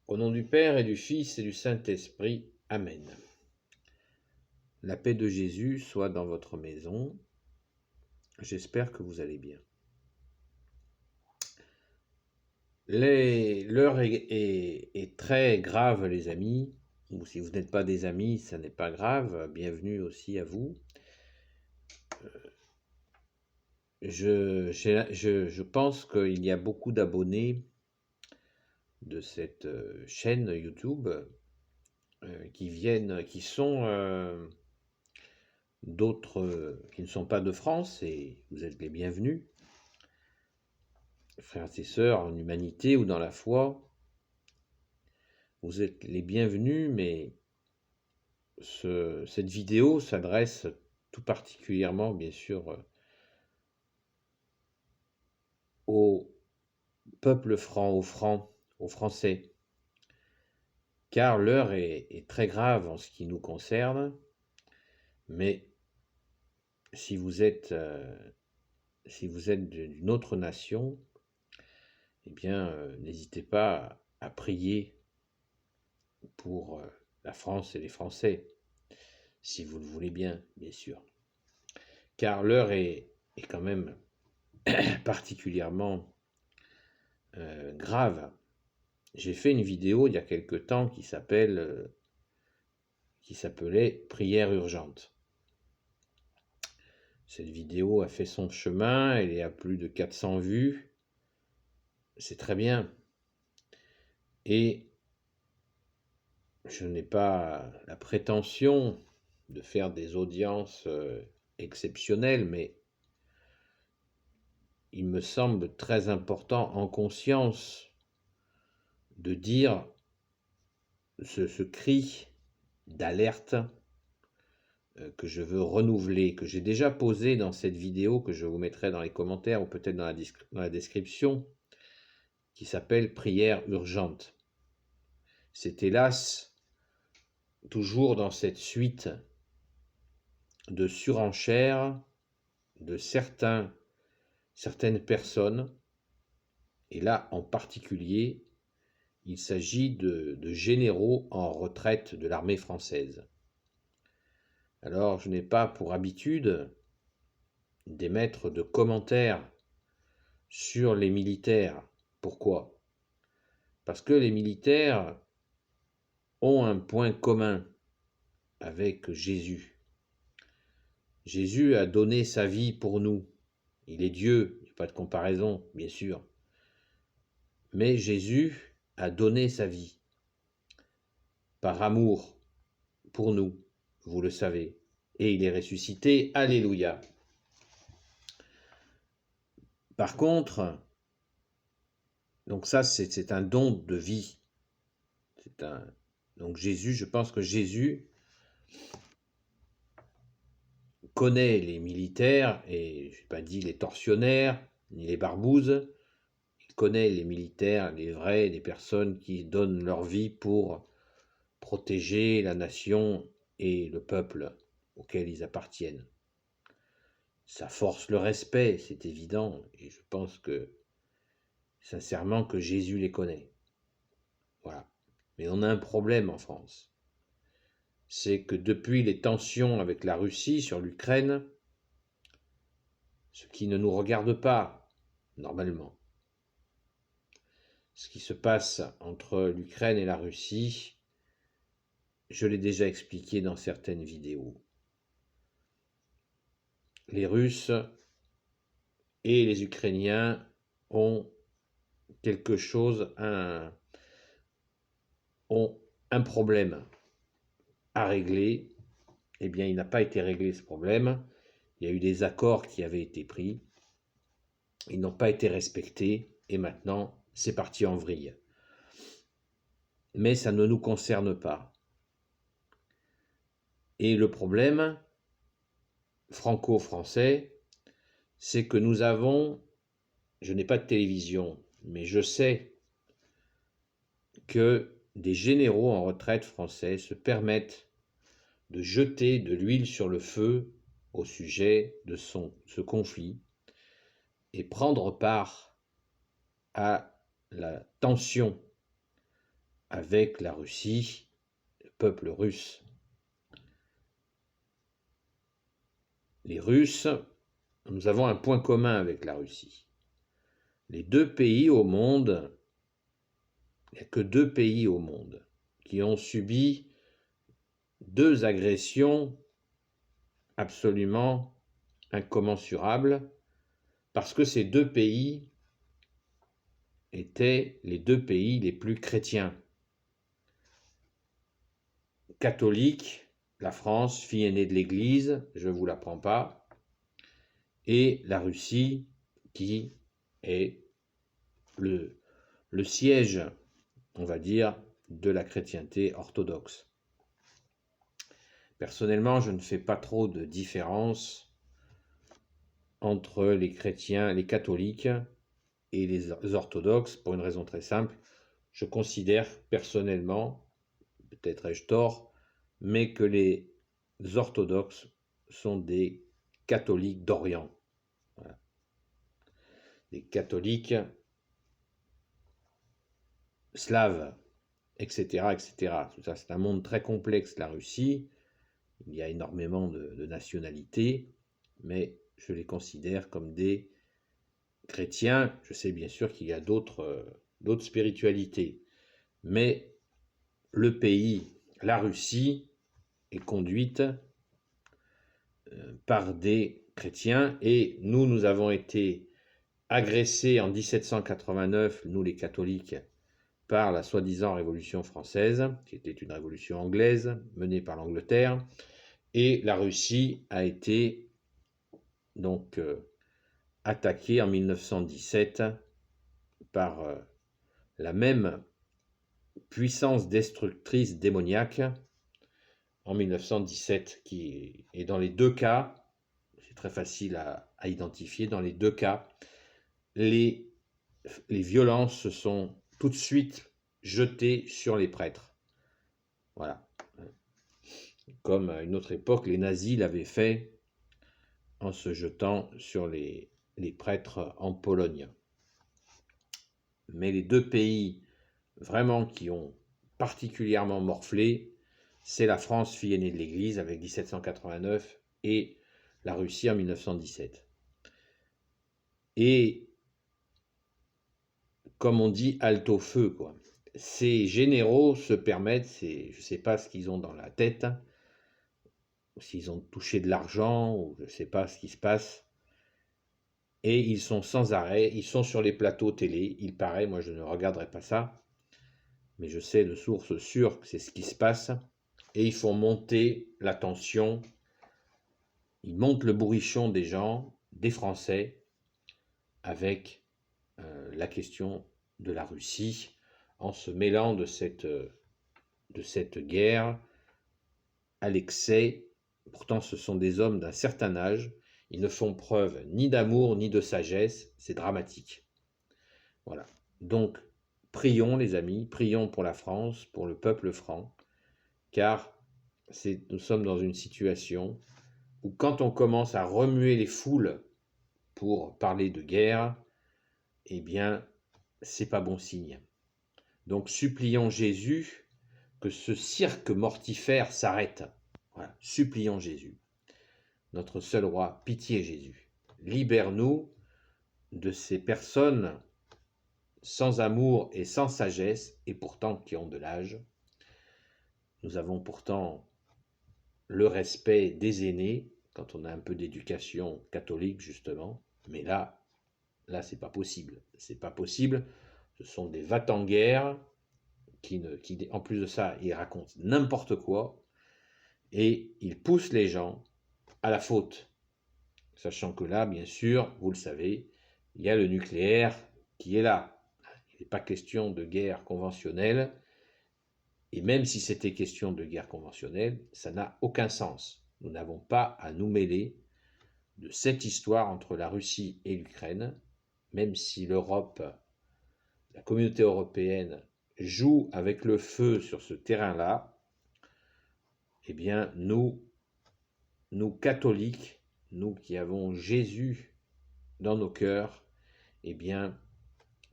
Au nom du Père et du Fils et du Saint-Esprit. Amen. La paix de Jésus soit dans votre maison. J'espère que vous allez bien. L'heure est très grave, les amis. Ou si vous n'êtes pas des amis, ça n'est pas grave. Bienvenue aussi à vous. Je pense qu'il y a beaucoup d'abonnés de cette chaîne YouTube qui sont d'autres qui ne sont pas de France, et vous êtes les bienvenus, frères et sœurs en humanité ou dans la foi. Vous êtes les bienvenus, mais cette vidéo s'adresse tout particulièrement, bien sûr, au peuple franc, aux Français, car l'heure est très grave en ce qui nous concerne. Mais si vous êtes d'une autre nation, eh bien, n'hésitez pas à prier pour la France et les Français, si vous le voulez bien, bien sûr. Car l'heure est quand même particulièrement grave. J'ai fait une vidéo il y a quelque temps qui s'appelait Prière urgente. Cette vidéo a fait son chemin, elle est à plus de 400 vues. C'est très bien. Et je n'ai pas la prétention de faire des audiences exceptionnelles, mais il me semble très important en conscience de dire ce cri d'alerte que je veux renouveler, que j'ai déjà posé dans cette vidéo, que je vous mettrai dans les commentaires ou peut-être dans la description, qui s'appelle Prière urgente. C'est hélas toujours dans cette suite de surenchères de certaines personnes, et là en particulier, il s'agit de généraux en retraite de l'armée française. Alors, je n'ai pas pour habitude d'émettre de commentaires sur les militaires. Pourquoi ? Parce que les militaires ont un point commun avec Jésus. Jésus a donné sa vie pour nous. Il est Dieu, il n'y a pas de comparaison, bien sûr. Mais Jésus a donné sa vie par amour pour nous, vous le savez. Et il est ressuscité, alléluia. Par contre, donc ça c'est un don de vie. Donc Jésus, je pense que Jésus connaît les militaires, et je n'ai pas dit les tortionnaires, ni les barbouzes. Il connaît les militaires, les vrais, les personnes qui donnent leur vie pour protéger la nation et le peuple auquel ils appartiennent. Ça force le respect, c'est évident, et je pense sincèrement que Jésus les connaît. Voilà. Mais on a un problème en France. C'est que depuis les tensions avec la Russie sur l'Ukraine, ce qui ne nous regarde pas normalement, ce qui se passe entre l'Ukraine et la Russie, je l'ai déjà expliqué dans certaines vidéos. Les Russes et les Ukrainiens ont quelque chose, ont un problème à régler. Eh bien, il n'a pas été réglé ce problème. Il y a eu des accords qui avaient été pris. Ils n'ont pas été respectés et maintenant, c'est parti en vrille. Mais ça ne nous concerne pas. Et le problème franco-français, c'est que nous avons, je n'ai pas de télévision, mais je sais que des généraux en retraite français se permettent de jeter de l'huile sur le feu au sujet de ce conflit et prendre part à la tension, avec la Russie, le peuple russe. Les Russes, nous avons un point commun avec la Russie. Les deux pays au monde, il n'y a que deux pays au monde qui ont subi deux agressions absolument incommensurables, parce que ces deux pays étaient les deux pays les plus chrétiens. Catholique, la France, fille aînée de l'Église, je ne vous l'apprends pas, et la Russie, qui est le siège, on va dire, de la chrétienté orthodoxe. Personnellement, je ne fais pas trop de différence entre les chrétiens, les catholiques et les orthodoxes, pour une raison très simple. Je considère personnellement, peut-être ai-je tort, mais que les orthodoxes sont des catholiques d'Orient. Voilà. Des catholiques slaves, etc., etc. Tout ça, c'est un monde très complexe, la Russie. Il y a énormément de nationalités, mais je les considère comme des chrétiens. Je sais bien sûr qu'il y a d'autres spiritualités, mais le pays, la Russie, est conduite par des chrétiens, et nous avons été agressés en 1789, nous les catholiques, par la soi-disant Révolution française, qui était une révolution anglaise menée par l'Angleterre, et la Russie a été donc attaquée en 1917 par la même puissance destructrice démoniaque en 1917, qui est dans les deux cas, c'est très facile à identifier, dans les deux cas, les violences se sont tout de suite jetées sur les prêtres. Voilà. Comme à une autre époque, les nazis l'avaient fait en se jetant sur les prêtres en Pologne. Mais les deux pays vraiment qui ont particulièrement morflé, c'est la France, fille aînée de l'Église, avec 1789, et la Russie en 1917. Et comme on dit, halte au feu, quoi. Ces généraux se permettent, je ne sais pas ce qu'ils ont dans la tête, s'ils ont touché de l'argent, ou je ne sais pas ce qui se passe, et ils sont sans arrêt, ils sont sur les plateaux télé, il paraît, moi je ne regarderai pas ça, mais je sais de sources sûres que c'est ce qui se passe, et ils font monter la tension, ils montent le bourrichon des gens, des Français, avec la question de la Russie, en se mêlant de cette guerre à l'excès. Pourtant, ce sont des hommes d'un certain âge, ils ne font preuve ni d'amour ni de sagesse, c'est dramatique. Voilà. Donc, prions les amis, prions pour la France, pour le peuple franc, car nous sommes dans une situation où quand on commence à remuer les foules pour parler de guerre, eh bien, c'est pas bon signe. Donc, supplions Jésus que ce cirque mortifère s'arrête. Voilà, supplions Jésus. Notre seul roi, pitié Jésus. Libère-nous de ces personnes sans amour et sans sagesse, et pourtant qui ont de l'âge. Nous avons pourtant le respect des aînés, quand on a un peu d'éducation catholique justement, mais là c'est pas possible. C'est pas possible. Ce sont des va-t-en-guerre qui, en plus de ça, ils racontent n'importe quoi, et ils poussent les gens à la faute. Sachant que là, bien sûr, vous le savez, il y a le nucléaire qui est là. Il n'est pas question de guerre conventionnelle, et même si c'était question de guerre conventionnelle, ça n'a aucun sens. Nous n'avons pas à nous mêler de cette histoire entre la Russie et l'Ukraine, même si l'Europe, la communauté européenne, joue avec le feu sur ce terrain-là. Eh bien, nous catholiques, nous qui avons Jésus dans nos cœurs, eh bien,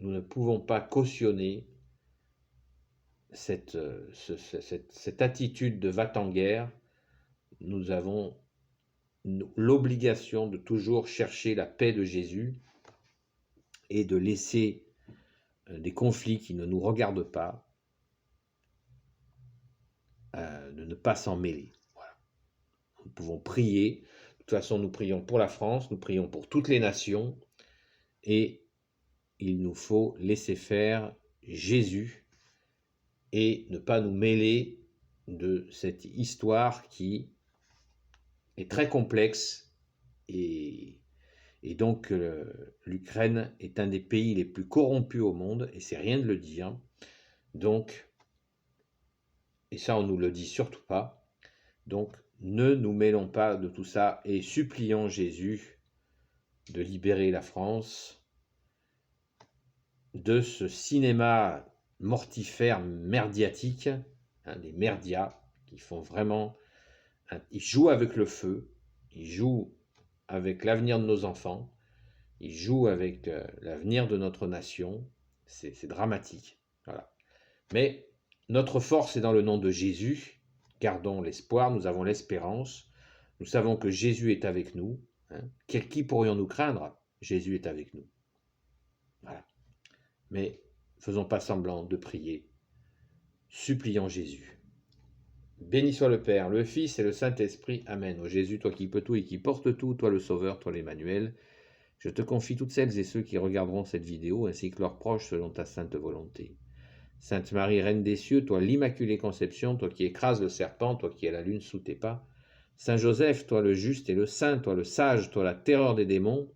nous ne pouvons pas cautionner cette attitude de va-t-en-guerre, nous avons l'obligation de toujours chercher la paix de Jésus et de laisser des conflits qui ne nous regardent pas, de ne pas s'en mêler. Voilà. Nous pouvons prier. De toute façon, nous prions pour la France, nous prions pour toutes les nations, et il nous faut laisser faire Jésus et ne pas nous mêler de cette histoire qui est très complexe, et donc l'Ukraine est un des pays les plus corrompus au monde, et c'est rien de le dire. Donc, et ça on nous le dit surtout pas, donc ne nous mêlons pas de tout ça et supplions Jésus de libérer la France de ce cinéma mortifère, merdiatique, des merdias qui font vraiment, ils jouent avec le feu, ils jouent avec l'avenir de nos enfants, ils jouent avec l'avenir de notre nation. C'est dramatique. Voilà. Mais notre force est dans le nom de Jésus. Gardons l'espoir, nous avons l'espérance. Nous savons que Jésus est avec nous. Qui pourrions-nous craindre? Jésus est avec nous. Voilà. Mais faisons pas semblant de prier. Supplions Jésus. Béni soit le Père, le Fils et le Saint-Esprit. Amen. Ô Jésus, toi qui peux tout et qui portes tout, toi le Sauveur, toi l'Emmanuel, je te confie toutes celles et ceux qui regarderont cette vidéo, ainsi que leurs proches, selon ta sainte volonté. Sainte Marie, Reine des cieux, toi l'Immaculée Conception, toi qui écrases le serpent, toi qui es la lune sous tes pas. Saint Joseph, toi le juste et le saint, toi le sage, toi la terreur des démons,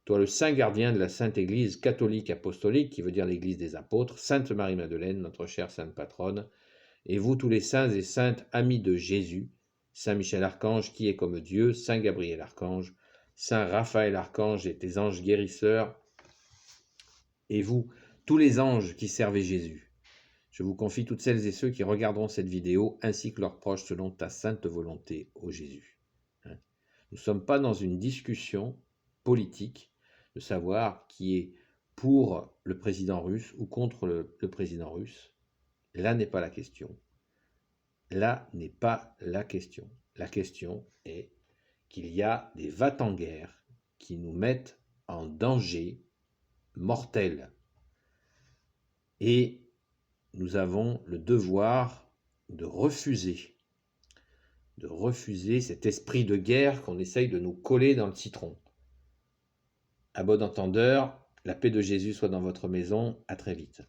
toi le saint gardien de la Sainte Église catholique apostolique, qui veut dire l'Église des apôtres, Sainte Marie-Madeleine, notre chère sainte patronne, et vous tous les saints et saintes amis de Jésus, Saint Michel Archange qui est comme Dieu, Saint Gabriel Archange, Saint Raphaël Archange et tes anges guérisseurs, et vous, tous les anges qui servez Jésus. Je vous confie toutes celles et ceux qui regarderont cette vidéo, ainsi que leurs proches, selon ta sainte volonté, ô Jésus. Nous ne sommes pas dans une discussion politique de savoir qui est pour le président russe ou contre le président russe. Là n'est pas la question. Là n'est pas la question. La question est qu'il y a des va-t-en-guerre qui nous mettent en danger mortel. Et nous avons le devoir de refuser cet esprit de guerre qu'on essaye de nous coller dans le citron. À bon entendeur, la paix de Jésus soit dans votre maison. À très vite.